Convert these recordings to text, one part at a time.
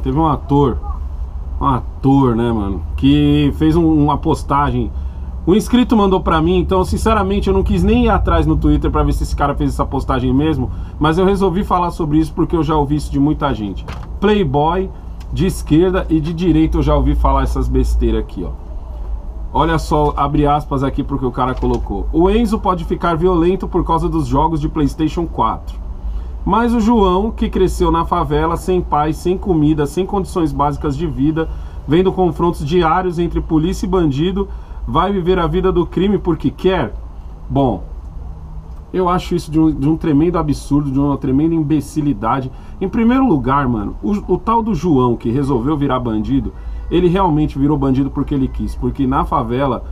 teve um ator, né, mano, que fez uma postagem. O inscrito mandou pra mim, então sinceramente eu não quis nem ir atrás no Twitter pra ver se esse cara fez essa postagem mesmo, mas eu resolvi falar sobre isso porque eu já ouvi isso de muita gente. Playboy, de esquerda e de direita eu já ouvi falar essas besteiras aqui, ó. Olha só, abre aspas aqui porque o cara colocou. O Enzo pode ficar violento por causa dos jogos de PlayStation 4. Mas o João, que cresceu na favela, sem pai, sem comida, sem condições básicas de vida, vendo confrontos diários entre polícia e bandido, vai viver a vida do crime porque quer? Bom, eu acho isso de um tremendo absurdo, de uma tremenda imbecilidade. Em primeiro lugar, mano, o tal do João que resolveu virar bandido, ele realmente virou bandido porque ele quis. Porque na favela,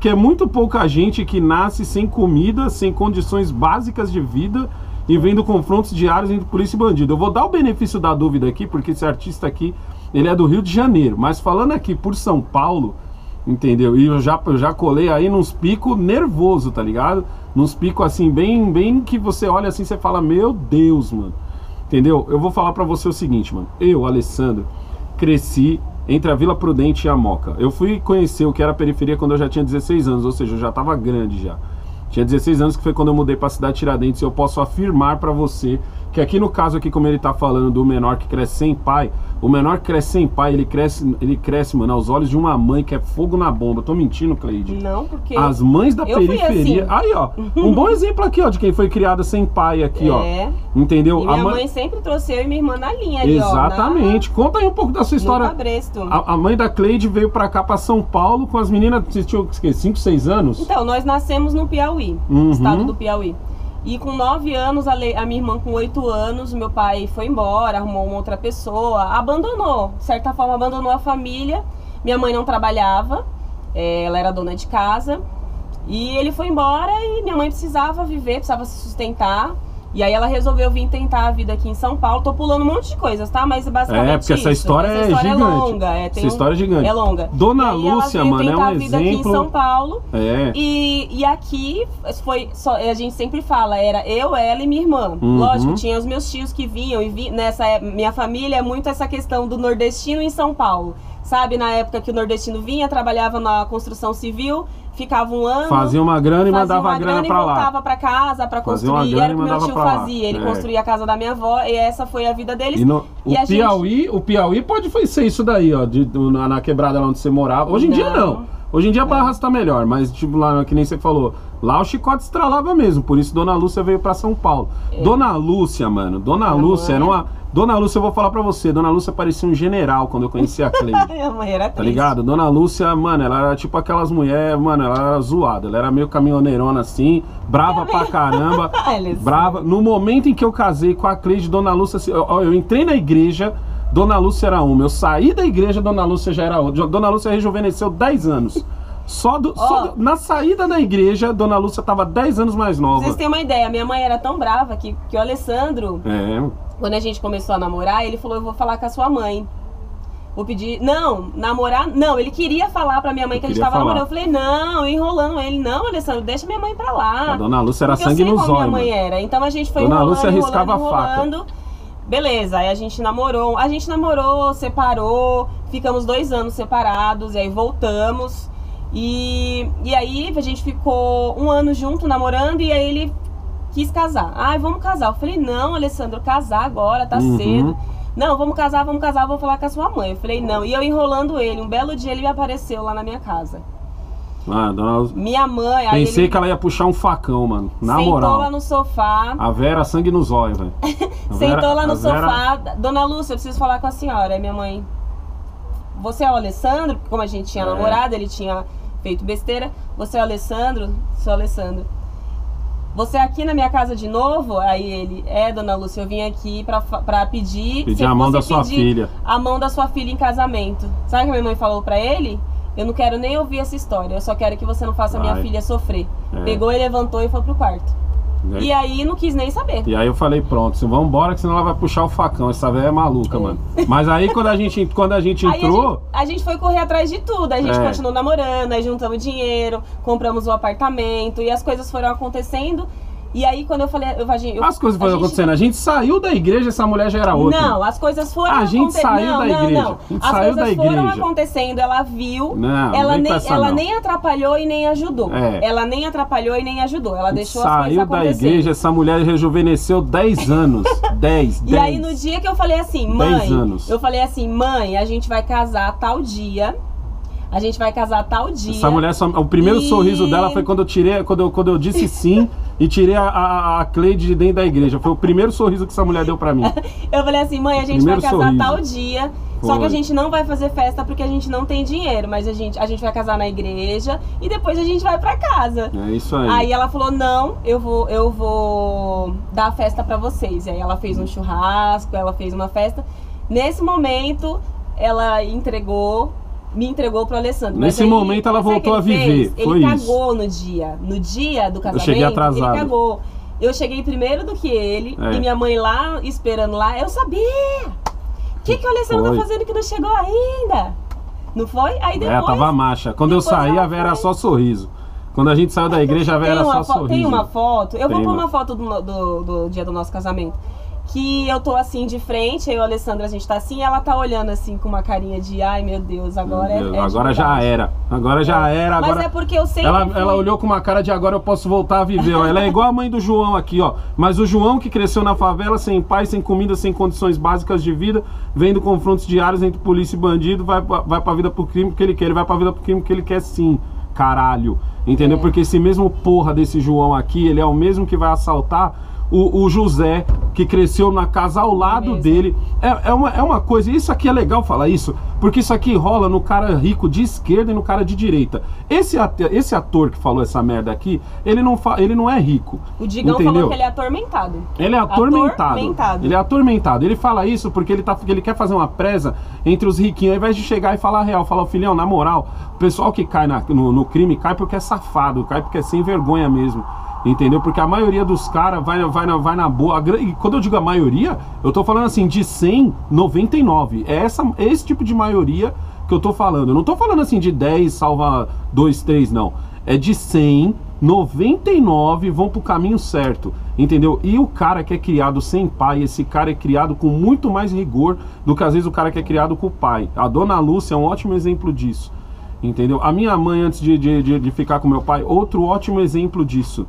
que é muito pouca gente que nasce sem comida, sem condições básicas de vida e vendo confrontos diários entre polícia e bandido. Eu vou dar o benefício da dúvida aqui, porque esse artista aqui, ele é do Rio de Janeiro. Mas falando aqui por São Paulo, entendeu? E eu já colei aí nos picos nervoso, tá ligado? Nos picos assim, bem que você olha assim, você fala, meu Deus, mano. Entendeu? Eu vou falar pra você o seguinte, mano. Eu, Alessandro, cresci entre a Vila Prudente e a Moca. Eu fui conhecer o que era a periferia quando eu já tinha 16 anos, ou seja, eu já tava grande já. Tinha 16 anos, que foi quando eu mudei pra cidade de Tiradentes, e eu posso afirmar pra você que aqui no caso aqui, como ele tá falando do menor que cresce sem pai, o menor que cresce sem pai, ele cresce, mano, aos olhos de uma mãe que é fogo na bomba. Eu tô mentindo, Cleide? Não, porque as mães da periferia... Assim. Aí, ó, um bom exemplo aqui, ó, de quem foi criada sem pai aqui, ó. Entendeu? E minha mãe sempre trouxe eu e minha irmã na linha ali, exatamente. ó. Conta aí um pouco da sua história. A mãe da Cleide veio pra cá, pra São Paulo, com as meninas, vocês tinham 5, 6 anos? Então, nós nascemos no Piauí, estado do Piauí. E com 9 anos, a minha irmã com 8 anos, meu pai foi embora, arrumou uma outra pessoa, abandonou, de certa forma abandonou a família. Minha mãe não trabalhava, ela era dona de casa. E ele foi embora e minha mãe precisava viver, precisava se sustentar. E aí ela resolveu vir tentar a vida aqui em São Paulo. Tô pulando um monte de coisas, tá? Mas basicamente porque essa história é gigante. É longa. Essa história é gigante. É longa. Dona Lúcia, mano, é um exemplo. Vida aqui em São Paulo. É. E aqui foi só, a gente sempre fala, era eu, ela e minha irmã. Lógico, tinha os meus tios que vinham e minha família é muito essa questão do nordestino em São Paulo. Sabe, na época que o nordestino vinha, trabalhava na construção civil, ficava um ano, fazia uma grana e mandava a grana pra lá. Voltava pra casa pra construir. Era o que meu tio fazia. Ele construía a casa da minha avó e essa foi a vida deles. O Piauí pode ser isso daí, ó, na quebrada lá onde você morava. Hoje em dia não. Hoje em dia a Barras tá melhor, mas tipo lá, que nem você falou, lá o chicote estralava mesmo, por isso Dona Lúcia veio pra São Paulo. Dona Lúcia, mano, Dona Lúcia era uma... Dona Lúcia, eu vou falar pra você, Dona Lúcia parecia um general quando eu conheci a Cleide. Minha mãe era triste. Tá ligado? Dona Lúcia, mano, ela era tipo aquelas mulheres, mano, ela era zoada, ela era meio caminhoneirona assim, brava pra caramba, brava. No momento em que eu casei com a Cleide, Dona Lúcia, eu entrei na igreja, Dona Lúcia era uma, eu saí da igreja, Dona Lúcia já era outra. Dona Lúcia rejuvenesceu 10 anos. Na saída da igreja, Dona Lúcia tava 10 anos mais nova. Vocês têm uma ideia, minha mãe era tão brava que o Alessandro, quando a gente começou a namorar, ele falou, eu vou falar com a sua mãe. Vou pedir, namorar, ele queria falar pra minha mãe que a gente tava namorando. Eu falei, não, enrolando ele, não, Alessandro, deixa minha mãe pra lá. A Dona Lúcia era sangue nos olhos. Minha mãe era, então a gente foi Dona Lúcia enrolando. A faca. Beleza, aí a gente namorou, separou, ficamos 2 anos separados, e aí voltamos. E aí a gente ficou 1 ano junto, namorando, e aí ele quis casar. Ai, vamos casar. Eu falei, não, Alessandro, casar agora, tá cedo. Não, vamos casar, vou falar com a sua mãe. Eu falei, não. E eu enrolando ele, um belo dia ele me apareceu lá na minha casa. Minha mãe... Pensei que ela ia puxar um facão, mano, na moral. Sentou lá no sofá. A Vera, sangue nos olhos, velho. Sentou lá no sofá. Dona Lúcia, eu preciso falar com a senhora. Aí minha mãe... Você é o Alessandro? Como a gente tinha namorado, ele tinha feito besteira. Você é o Alessandro? Sou o Alessandro. Você é aqui na minha casa de novo? Aí ele, Dona Lúcia, eu vim aqui pra pedir a mão da sua filha. A mão da sua filha em casamento. Sabe o que a minha mãe falou pra ele? Eu não quero nem ouvir essa história, eu só quero que você não faça minha filha sofrer. Pegou e levantou e foi pro quarto. E aí não quis nem saber. E aí eu falei, pronto, vamos embora que senão ela vai puxar o facão. Essa velha é maluca, mano. Mas aí quando a gente entrou... A gente foi correr atrás de tudo. A gente continuou namorando, aí juntamos dinheiro, compramos o apartamento e as coisas foram acontecendo. E aí, quando eu falei... As coisas foram acontecendo. A gente saiu da igreja, essa mulher já era outra. Não, as coisas foram acontecendo. A gente saiu da igreja. As coisas foram acontecendo, ela viu. Não, ela nem atrapalhou e nem ajudou. Ela nem atrapalhou e nem ajudou. Ela deixou as coisas acontecerem. Saiu da igreja, essa mulher rejuvenesceu 10 anos. 10. E aí, no dia que eu falei assim, mãe, a gente vai casar tal dia. A gente vai casar tal dia. Essa mulher, o primeiro sorriso dela foi quando eu disse sim e tirei a Cleide de dentro da igreja. Foi o primeiro sorriso que essa mulher deu pra mim. Eu falei assim, mãe, a gente vai casar tal dia. Só que a gente não vai fazer festa porque a gente não tem dinheiro. Mas a gente vai casar na igreja e depois a gente vai pra casa. É isso aí. Aí ela falou, não, eu vou dar a festa pra vocês. E aí ela fez um churrasco, ela fez uma festa. Nesse momento, ela me entregou pro Alessandro. Nesse momento ela voltou a viver. Ele cagou no dia. No dia do casamento, eu cheguei atrasado. Ele cagou. Eu cheguei primeiro do que ele. E minha mãe lá, esperando lá. Eu sabia! O que o Alessandro tá fazendo que não chegou ainda? Não foi? Aí depois... Ela tava macha. Quando eu saí, a Vera era só sorriso. Quando a gente saiu da igreja, a Vera era só sorriso. Tem uma foto. Eu vou pôr uma foto do dia do nosso casamento. Que eu tô assim de frente, aí o Alessandro, a gente tá assim, e ela tá olhando assim com uma carinha de ai meu Deus, agora agora já era. Agora já era. Agora... Mas é porque eu sempre ela olhou com uma cara de agora eu posso voltar a viver. Ó. Ela é igual a mãe do João aqui, ó. Mas o João que cresceu na favela, sem pai, sem comida, sem condições básicas de vida, vendo confrontos diários entre polícia e bandido, vai pra vida pro crime porque ele quer. Ele vai pra vida pro crime porque ele quer sim. Caralho. Entendeu? Porque esse mesmo porra desse João aqui, ele é o mesmo que vai assaltar o José, que cresceu na casa ao lado dele. É uma coisa, isso aqui é legal falar isso, porque isso aqui rola no cara rico de esquerda e no cara de direita. Esse ator que falou essa merda aqui, ele não é rico. O Digão falou que ele é atormentado. Ele é atormentado. Ele é atormentado. Ele fala isso porque ele quer fazer uma presa entre os riquinhos, ao invés de chegar e falar a real, falar, filhão, na moral, o pessoal que cai no crime cai porque é safado, cai porque é sem vergonha mesmo. Entendeu? Porque a maioria dos caras vai na boa. E quando eu digo a maioria, eu tô falando assim, de 100, 99. É esse tipo de maioria que eu tô falando. Eu não tô falando assim de 10 salva 2, 3, não. É de 100, 99 vão pro caminho certo. Entendeu? E o cara que é criado sem pai, esse cara é criado com muito mais rigor do que às vezes o cara que é criado com o pai. A dona Lúcia é um ótimo exemplo disso. Entendeu? A minha mãe, antes de ficar com meu pai, outro ótimo exemplo disso.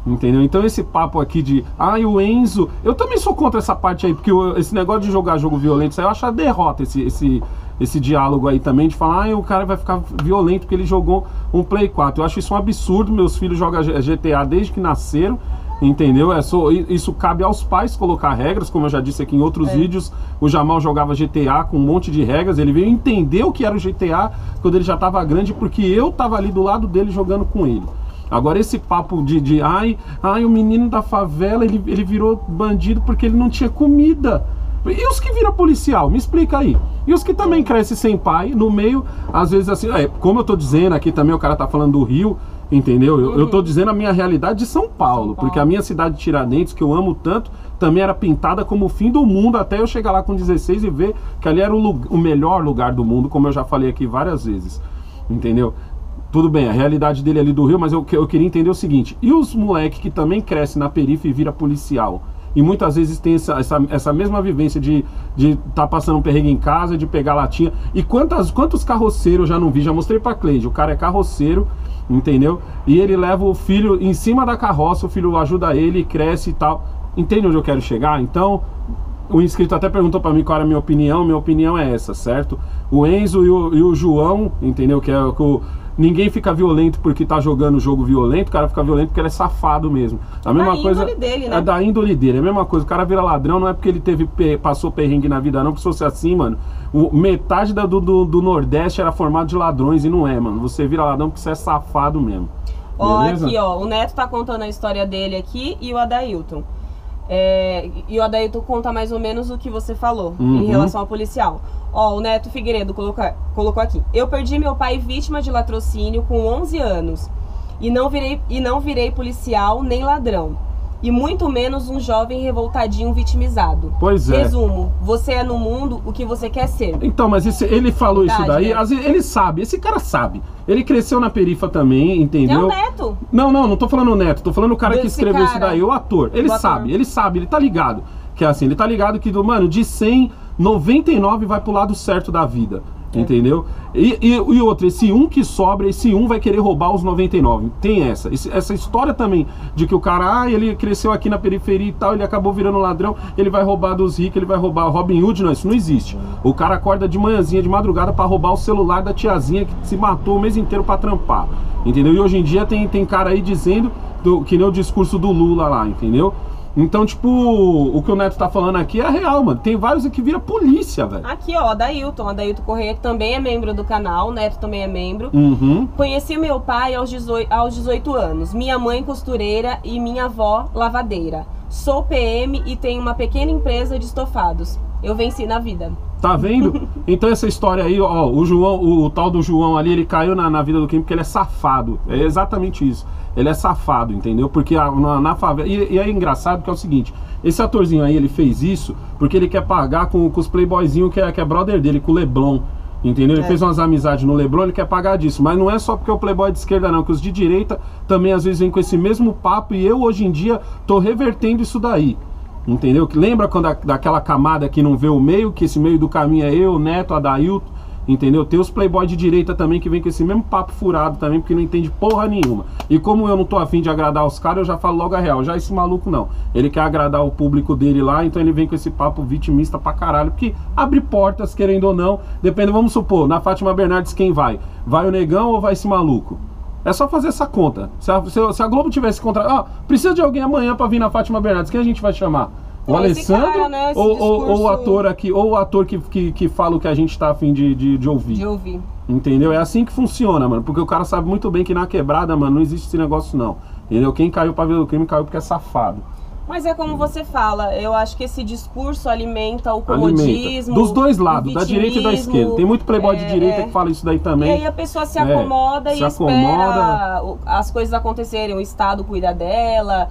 Entendeu? Então esse papo aqui de o Enzo, eu também sou contra essa parte aí, porque esse negócio de jogar jogo violento, isso aí eu acho a derrota, esse diálogo aí também, de falar, o cara vai ficar violento porque ele jogou um Play 4. Eu acho isso um absurdo, meus filhos jogam GTA desde que nasceram, entendeu? Isso cabe aos pais colocar regras, como eu já disse aqui em outros vídeos. O Jamal jogava GTA com um monte de regras, ele veio entender o que era o GTA quando ele já estava grande, porque eu tava ali do lado dele jogando com ele. Agora esse papo de o menino da favela, ele virou bandido porque ele não tinha comida. E os que viram policial? Me explica aí. E os que também crescem sem pai, no meio, às vezes assim, como eu tô dizendo aqui também, o cara tá falando do Rio, entendeu? Eu tô dizendo a minha realidade de São Paulo, porque a minha cidade de Tiradentes, que eu amo tanto, também era pintada como o fim do mundo, até eu chegar lá com 16 e ver que ali era o melhor lugar do mundo, como eu já falei aqui várias vezes, entendeu? Tudo bem, a realidade dele ali do Rio, mas eu queria entender o seguinte, e os moleques que também crescem na periferia e vira policial? E muitas vezes tem essa mesma vivência de tá passando um perrengue em casa, de pegar latinha. E quantos carroceiros eu já não vi, já mostrei pra Cleide, o cara é carroceiro, entendeu? E ele leva o filho em cima da carroça, o filho ajuda ele, cresce e tal. Entende onde eu quero chegar? Então, o inscrito até perguntou pra mim qual era a minha opinião é essa, certo? O Enzo e o João, entendeu? Que é o... Ninguém fica violento porque tá jogando jogo violento, o cara fica violento porque ele é safado mesmo. A mesma coisa índole dele, né? É da índole dele, é a mesma coisa. O cara vira ladrão, não é porque ele passou perrengue na vida não, porque se fosse assim, mano, metade do Nordeste era formado de ladrões e não é, mano. Você vira ladrão porque você é safado mesmo. Beleza? Aqui, o Neto tá contando a história dele aqui e o Adailton. E o Adailton conta mais ou menos o que você falou em relação ao policial. O Neto Figueiredo colocou aqui. Eu perdi meu pai vítima de latrocínio com 11 anos e não virei policial nem ladrão. e muito menos um jovem revoltadinho vitimizado. Pois é. Resumo, você é no mundo o que você quer ser. Então, mas ele falou isso daí, né? às vezes ele sabe, esse cara sabe. Ele cresceu na perifa também, entendeu? É o Neto. Não tô falando o Neto, tô falando o cara que escreveu isso daí, o ator. Ele sabe, ele tá ligado. Que é assim, ele tá ligado que, mano, de 100, 99 vai pro lado certo da vida. Entendeu? E outro, esse um que sobra, esse um vai querer roubar os 99. Tem essa história também de que o cara, ele cresceu aqui na periferia e tal, ele acabou virando ladrão, ele vai roubar dos ricos, ele vai roubar Robin Hood. Não, isso não existe. O cara acorda de manhãzinha, de madrugada, pra roubar o celular da tiazinha que se matou o mês inteiro pra trampar. Entendeu? E hoje em dia tem cara aí dizendo que nem o discurso do Lula lá, entendeu? Então, tipo, o que o Neto tá falando aqui é real, mano. Tem vários que vira polícia, velho. Aqui, ó, Adailton Corrêa, que também é membro do canal, o Neto também é membro. Conheci meu pai aos 18 anos, minha mãe costureira e minha avó lavadeira. Sou PM e tenho uma pequena empresa de estofados. Eu venci na vida. Tá vendo? Então essa história aí, ó, o João, o tal do João ali, ele caiu na vida do Kim porque ele é safado. É exatamente isso. Ele é safado, entendeu? Porque na favela... E é engraçado que é o seguinte, esse atorzinho aí, ele fez isso porque ele quer pagar com os playboyzinhos que é brother dele, com o Leblon. Entendeu? Ele fez umas amizades no Leblon, ele quer pagar disso. Mas não é só porque é o playboy de esquerda não, que os de direita também às vezes vêm com esse mesmo papo. E eu hoje em dia tô revertendo isso daí. Entendeu? Lembra quando daquela camada que não vê o meio, que esse meio do caminho é eu, Neto, Adailton, entendeu? Tem os playboy de direita também que vem com esse mesmo papo furado também, porque não entende porra nenhuma. E como eu não tô afim de agradar os caras, eu já falo logo a real. Já esse maluco não. Ele quer agradar o público dele lá, então ele vem com esse papo vitimista pra caralho, porque abre portas, querendo ou não. Depende, vamos supor, na Fátima Bernardes quem vai? Vai o Negão ou vai esse maluco? É só fazer essa conta. Se a Globo tivesse contratado, precisa de alguém amanhã pra vir na Fátima Bernardes, quem a gente vai chamar? O Alessandro cara, né, ou o ator aqui, ou o ator que fala o que a gente tá afim de ouvir. De ouvir. Entendeu? É assim que funciona, mano. Porque o cara sabe muito bem que na quebrada, mano, não existe esse negócio não. Entendeu? Quem caiu pra ver o crime caiu porque é safado. Mas é como você fala, eu acho que esse discurso alimenta o comodismo. Dos dois lados, da direita e da esquerda. Tem muito playboy de direita que fala isso daí também. E aí a pessoa se acomoda e espera as coisas acontecerem, o Estado cuida dela.